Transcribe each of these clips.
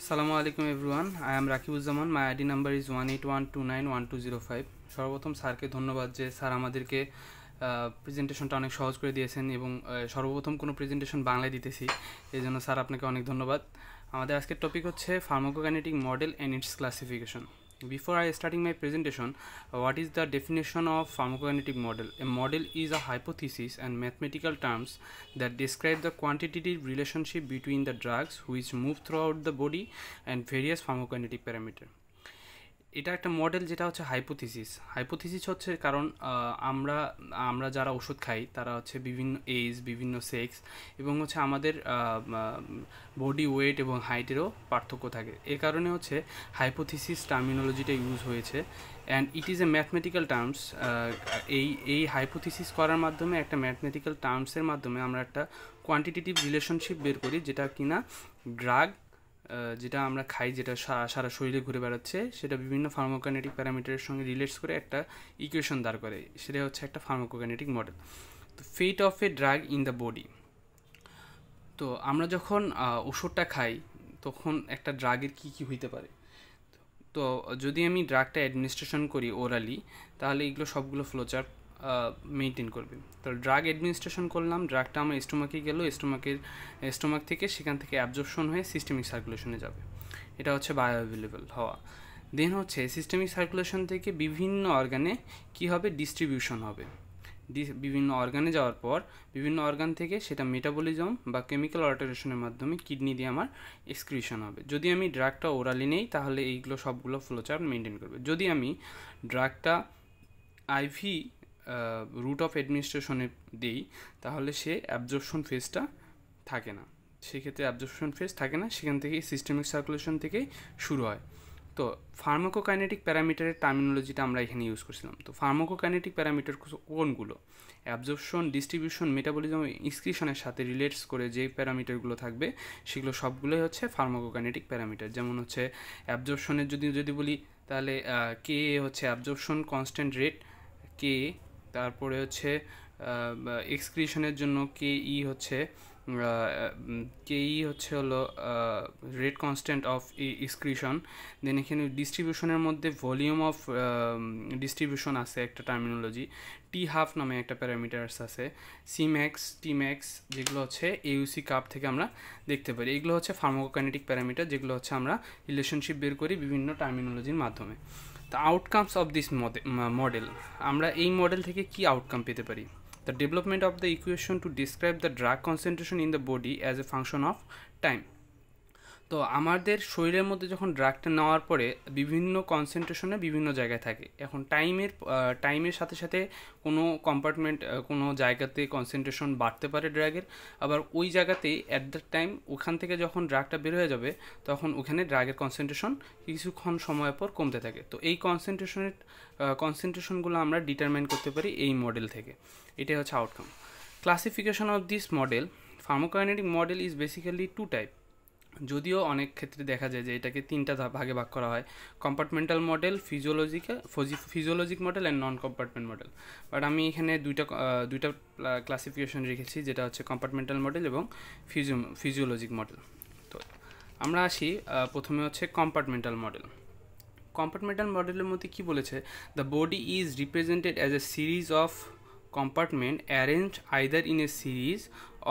Assalamu alaikum everyone. I am Rakibuzzaman. My ID number is 181291205. সর্বপ্রথম স্যারকে ধন্যবাদ যে স্যার আমাদেরকে প্রেজেন্টেশনটা অনেক সহজ করে দিয়েছেন এবং সর্বপ্রথম কোনো প্রেজেন্টেশন বাংলায় দিতেছি, এই জন্য স্যার আপনাকে অনেক ধন্যবাদ। আমাদের আজকের টপিক হচ্ছে pharmacokinetic model and it's classification. Before I starting my presentation, what is the definition of pharmacokinetic model? A model is a hypothesis and mathematical terms that describe the quantitative relationship between the drugs which move throughout the body and various pharmacokinetic parameters. এটা একটা model যেটা হচ্ছে hypothesis হচ্ছে কারণ আমরা যারা ওষুধ খাই তারা হচ্ছে বিভিন্ন এজ, বিভিন্ন সেক্স এবং হচ্ছে আমাদের বডি ওয়েট এবং হাইটেরও পার্থক্য থাকে। এ কারণে হচ্ছে হাইপোথিসিস টার্মিনোলজিটা ইউজ হয়েছে and it is a mathematical terms. এই হাইপোথিসিস করার মাধ্যমে একটা ম্যাথমেটিক্যাল টার্মসের মাধ্যমে আমরা একটা কোয়ান্টিটেটিভ রিলেশনশিপ বের করি, যেটা কিনা ড্রাগ যেটা আমরা খাই, যেটা সারা শরীরে ঘুরে বেড়াচ্ছে, সেটা বিভিন্ন ফার্মাকোকাইনেটিক প্যারামিটারের সঙ্গে রিলেটস করে একটা ইকুয়েশন দাঁড় করে, সেটা হচ্ছে একটা ফার্মাকোকাইনেটিক মডেল। তো fate of a drug in the body. তো আমরা যখন ওষুধটা খাই তখন একটা ড্রাগের কী হইতে পারে। তো যদি আমি ড্রাগটা অ্যাডমিনিস্ট্রেশন করি ওরালি, তাহলে এগুলো সবগুলো ফ্লোচার্ট মেনটেন করবে। তো ড্রাগ অ্যাডমিনিস্ট্রেশন করলাম, ড্রাগটা আমার স্টোমাকে গেল, স্টোমাক থেকে সেখান থেকে অ্যাবজর্পশন হয়ে সিস্টেমিক সার্কুলেশনে যাবে, এটা হচ্ছে বায়ো অ্যাভেলেবল হওয়া। দেন হচ্ছে সিস্টেমিক সার্কুলেশন থেকে বিভিন্ন অর্গানে কী হবে, ডিস্ট্রিবিউশন হবে। বিভিন্ন অর্গানে যাওয়ার পর বিভিন্ন অর্গান থেকে সেটা মেটাবলিজম বা কেমিক্যাল অল্টারেশনের মাধ্যমে কিডনি দিয়ে আমার এক্সক্রিশন হবে। যদি আমি ড্রাগটা ওরালি নেই তাহলে এইগুলো সবগুলো ফ্লোচার্ট মেনটেন করবে। যদি আমি ড্রাগটা আইভি রুট অফ অ্যাডমিনিস্ট্রেশনে দিই তাহলে সে অ্যাবজর্পশন ফেজটা থাকে না, সেক্ষেত্রে অ্যাবজর্পশন ফেজ থাকে না, সেখান থেকেই সিস্টেমিক সার্কুলেশন থেকেই শুরু হয়। তো ফার্মাকোকাইনেটিক প্যারামিটারের টার্মিনোলজিটা আমরা এখানে ইউজ করছিলাম। তো ফার্মাকোকাইনেটিক প্যারামিটার কোনগুলো? অ্যাবজর্পশন, ডিস্ট্রিবিউশন, মেটাবলিজম, এক্সক্রিশনের সাথে রিলেটস করে যে প্যারামিটারগুলো থাকবে সেগুলো সবগুলোই হচ্ছে ফার্মাকোকাইনেটিক প্যারামিটার। যেমন হচ্ছে অ্যাবজর্পশনের যদি বলি তাহলে কে হচ্ছে অ্যাবজর্পশন কনস্ট্যান্ট রেট কে, তারপরে হচ্ছে এক্সক্রিশনের জন্য কেই হচ্ছে হলো রেট কনস্ট্যান্ট অফ এক্সক্রিশন। দেন এখানে ডিস্ট্রিবিউশনের মধ্যে ভলিউম অফ ডিস্ট্রিবিউশন আছে একটা টার্মিনোলজি, টি হাফ নামে একটা প্যারামিটার্স আছে, সি ম্যাক্স, টি ম্যাক্স, যেগুলো হচ্ছে এউসি কাপ থেকে আমরা দেখতে পারি। এগুলো হচ্ছে ফার্মাকোকাইনেটিক প্যারামিটার, যেগুলো হচ্ছে আমরা রিলেশনশিপ বের করি বিভিন্ন টার্মিনোলজির মাধ্যমে। The outcomes of this model, আমরা এই মডেল থেকে কি আউটকাম পেতে পারি? The development of the equation to describe the drug concentration in the body as a function of time. তো আমাদের শরীরের মধ্যে যখন ড্রাগটা নেওয়ার পরে বিভিন্ন কনসেন্ট্রেশনে বিভিন্ন জায়গায় থাকে। এখন টাইমের সাথে সাথে কোনো কম্পার্টমেন্ট কোনো জায়গাতে কনসেন্ট্রেশন বাড়তে পারে ড্রাগের, আবার ওই জায়গাতেই অ্যাট দ্য টাইম ওখান থেকে যখন ড্রাগটা বের হয়ে যাবে তখন ওখানে ড্রাগের কনসেন্ট্রেশন কিছুক্ষণ সময় পর কমতে থাকে। তো এই কনসেন্ট্রেশনগুলো আমরা ডিটারমাইন করতে পারি এই মডেল থেকে। এটাই হচ্ছে outcome. Classification of this model, pharmacokinetic model is basically two type. যদিও অনেক ক্ষেত্রে দেখা যায় যে এটাকে তিনটা ভাগে ভাগ করা হয়, compartmental model, physiologic model and non compartment model. But আমি এখানে দুইটা ক্লাসিফিকেশন রেখেছি, যেটা হচ্ছে কম্পার্টমেন্টাল মডেল এবং ফিজিওলজিক মডেল। তো আমরা আসি প্রথমে হচ্ছে কম্পার্টমেন্টাল মডেল। কম্পার্টমেন্টাল মডেলের মধ্যে কী বলেছে? The body is represented as a series of compartment arranged either in a series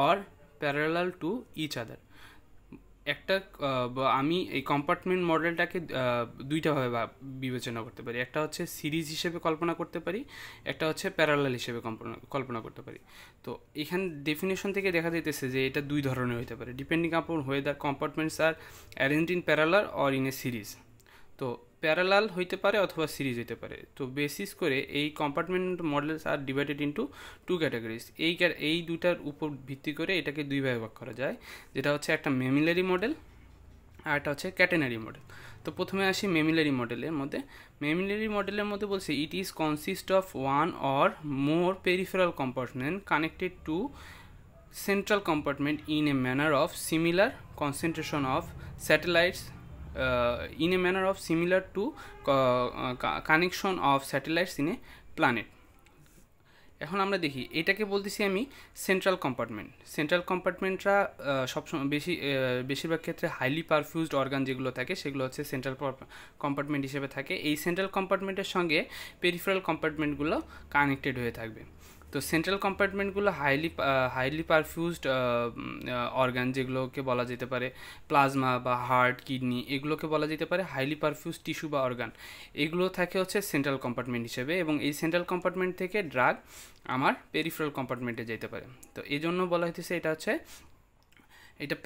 or parallel to each other. আমি এই কম্পার্টমেন্ট মডেলটাকে দুইটাভাবে বিবেচনা করতে পারি। একটা হচ্ছে সিরিজ হিসেবে কল্পনা করতে পারি, একটা হচ্ছে প্যারালাল হিসেবে কল্পনা করতে পারি। তো এখানে ডেফিনেশন থেকে দেখা যাইতেছে যে এটা দুই ধরনের হতে পারে, depending upon whether compartments are arranged in parallel or in a series. তো প্যারালাল হইতে পারে অথবা সিরিজ হইতে পারে। তো বেসিস করে এই কম্পার্টমেন্ট মডেলস আর ডিভাইডেড ইন্টু টু ক্যাটাগরিজ। এই দুটার উপর ভিত্তি করে এটাকে দুই ভাগে ভাগ করা যায়, যেটা হচ্ছে একটা মেমিলারি মডেল আর একটা হচ্ছে ক্যাটেনারি মডেল। তো প্রথমে আসি মেমিলারি মডেলের মধ্যে। মেমিলারি মডেলের মধ্যে বলছে it is consist of one or more peripheral compartment connected to central compartment in a manner of similar concentration of satellites in a manner of similar to connection of satellites in a planet. এখন আমরা দেখি এটাকে বলতেছি আমি central compartment. Central কম্পার্টমেন্টরা সবসময় বেশিরভাগ ক্ষেত্রে highly পারফিউজড organ যেগুলো থাকে সেগুলো হচ্ছে সেন্ট্রাল কম্পার্টমেন্ট হিসেবে থাকে। এই সেন্ট্রাল কম্পার্টমেন্টের সঙ্গে পেরিফেরাল কম্পার্টমেন্টগুলো কানেক্টেড হয়ে থাকবে। তো সেন্ট্রাল কম্পার্টমেন্টগুলো হাইলি পারফিউজড অর্গান, যেগুলোকে বলা যেতে পারে প্লাজমা বা হার্ট, কিডনি, এগুলোকে বলা যেতে পারে হাইলি পারফিউজড টিস্যু বা অর্গান। এগুলো থাকে হচ্ছে সেন্ট্রাল কম্পার্টমেন্ট হিসেবে, এবং এই সেন্ট্রাল কম্পার্টমেন্ট থেকে ড্রাগ আমার পেরিফেরাল কম্পার্টমেন্টে যেতে পারে। তো এই জন্য বলা হইতেছে এটা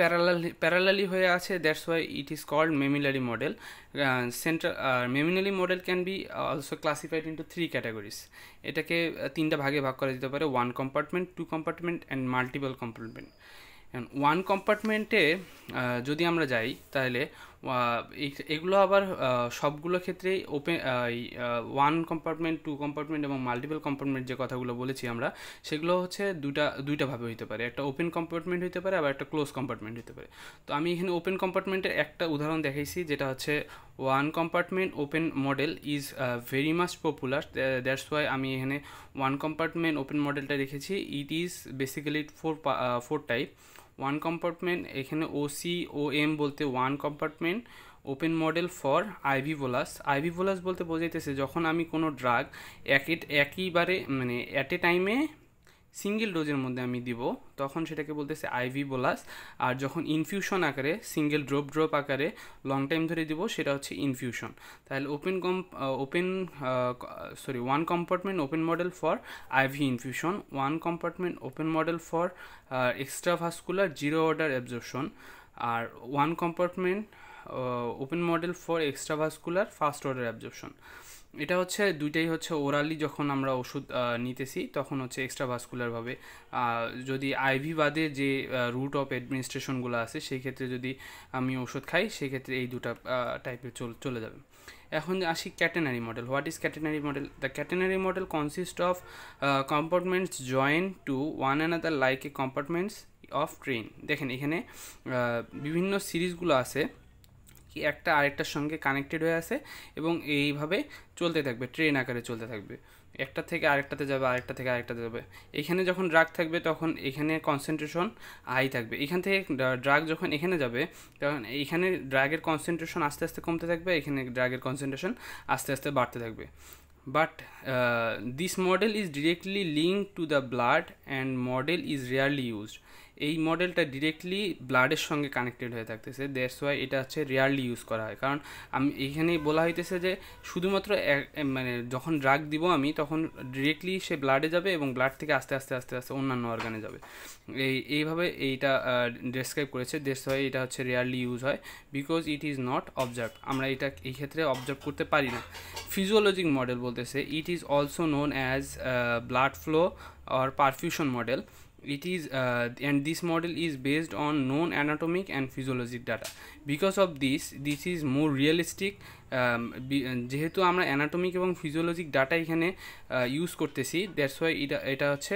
প্যারালালি হয়ে আছে, that's why it is called mammillary model. Mammillary model can be also classified into 3 categories. এটাকে 3টা ভাগে ভাগ করা যেতে পারে: 1 compartment, 2 compartment and multiple compartment. 1 কম্পার্টমেন্টে যদি আমরা যাই তাহলে এগুলো আবার সবগুলো ক্ষেত্রেই ওপেন 1 কম্পার্টমেন্ট, 2 কম্পার্টমেন্ট এবং মাল্টিপল কম্পার্টমেন্ট যে কথাগুলো বলেছি আমরা, সেগুলো হচ্ছে দুইটা ভাবে হইতে পারে। একটা ওপেন কম্পার্টমেন্ট হইতে পারে, আবার একটা ক্লোজ কম্পার্টমেন্ট হইতে পারে। তো আমি এখানে ওপেন কম্পার্টমেন্টের একটা উদাহরণ দেখাইছি, যেটা হচ্ছে 1 compartment open model is very much popular, that's why আমি এখানে 1 কম্পার্টমেন্ট ওপেন মডেলটা রেখেছি। It is basically 4 type. 1 compartment, এখানে OCOM বলতে 1 compartment open model for IV bolus. IV bolus বলতে বোঝাইতেছে যখন আমি কোনো ড্রাগ একইবারে মানে অ্যাট এ টাইমে সিঙ্গেল ডোজের মধ্যে আমি দিব, তখন সেটাকে বলতেছে আইভি বোলাস। আর যখন ইনফিউশন আকারে সিঙ্গেল ড্রপ আকারে লং টাইম ধরে দিব, সেটা হচ্ছে ইনফিউশন। তাহলে 1 compartment open model for IV infusion, 1 compartment open model for extravascular zero order absorption, আর 1 compartment open model for extravascular first order absorption. এটা হচ্ছে দুইটাই হচ্ছে ওরালি যখন আমরা ওষুধ নিতেছি তখন হচ্ছে এক্সট্রাভাস্কুলারভাবে। যদি আইভি বাদে যে রুট অফ অ্যাডমিনিস্ট্রেশনগুলো আছে সেই ক্ষেত্রে যদি আমি ওষুধ খাই, সেক্ষেত্রে এই দুটা টাইপের চলে যাবে। এখন আসি catenary model. What is catenary model? The catenary model consist of compartments join to one another like a compartments of train. দেখেন এখানে বিভিন্ন সিরিজগুলো আছে, কি একটা আরেকটার সঙ্গে কানেক্টেড হয়ে আছে এবং এইভাবে চলতে থাকবে, ট্রেন আকারে চলতে থাকবে। একটা থেকে আরেকটাতে যাবে, আরেকটা থেকে আরেকটাতে যাবে। এখানে যখন ড্রাগ থাকবে তখন এখানে কনসেন্ট্রেশন হাই থাকবে। এখান থেকে ড্রাগ যখন এখানে যাবে তখন এইখানে ড্রাগের কনসেন্ট্রেশন আস্তে আস্তে কমতে থাকবে, এখানে ড্রাগের কনসেন্ট্রেশন আস্তে আস্তে বাড়তে থাকবে। But this model is directly linked to the blood and model is rarely used. এই মডেলটা ডিরেক্টলি ব্লাডের সঙ্গে কানেক্টেড হয়ে থাকতেছে, দ্যাটস ওয়াই এটা হচ্ছে রেয়ারলি ইউজ করা হয়। কারণ আমি এইখানেই বলা হইতেছে যে শুধুমাত্র মানে যখন ড্রাগ দিব আমি, তখন ডিরেক্টলি সে ব্লাডে যাবে এবং ব্লাড থেকে আস্তে আস্তে আস্তে আস্তে অন্যান্য অর্গানে যাবে। এইভাবে এইটা ডেসক্রাইব করেছে, দ্যাটস ওয়াই এটা হচ্ছে রেয়ারলি ইউজ হয়, because it is not observe. আমরা এটা এই ক্ষেত্রে অবজার্ভ করতে পারি না। ফিজিওলজিক মডেল বলতেছে it is also known as blood flow or perfusion model. It is and this model is based on known anatomic and physiologic data. Because of this is more realistic. যেহেতু আমরা anatomic এবং physiologic data এখানে use করতেছি, that's why এটা হচ্ছে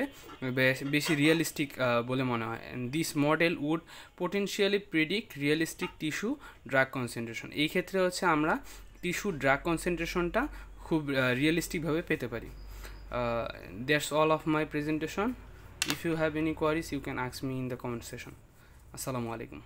বেশি realistic বলে মনে হয়। And this model would potentially predict realistic tissue drug concentration. এই ক্ষেত্রে হচ্ছে আমরা টিস্যু ড্রাগ কনসেন্ট্রেশনটা খুব রিয়েলিস্টিকভাবে পেতে পারি। That's all of my presentation. If you have any queries, you can ask me in the comment section. Assalamu alaikum.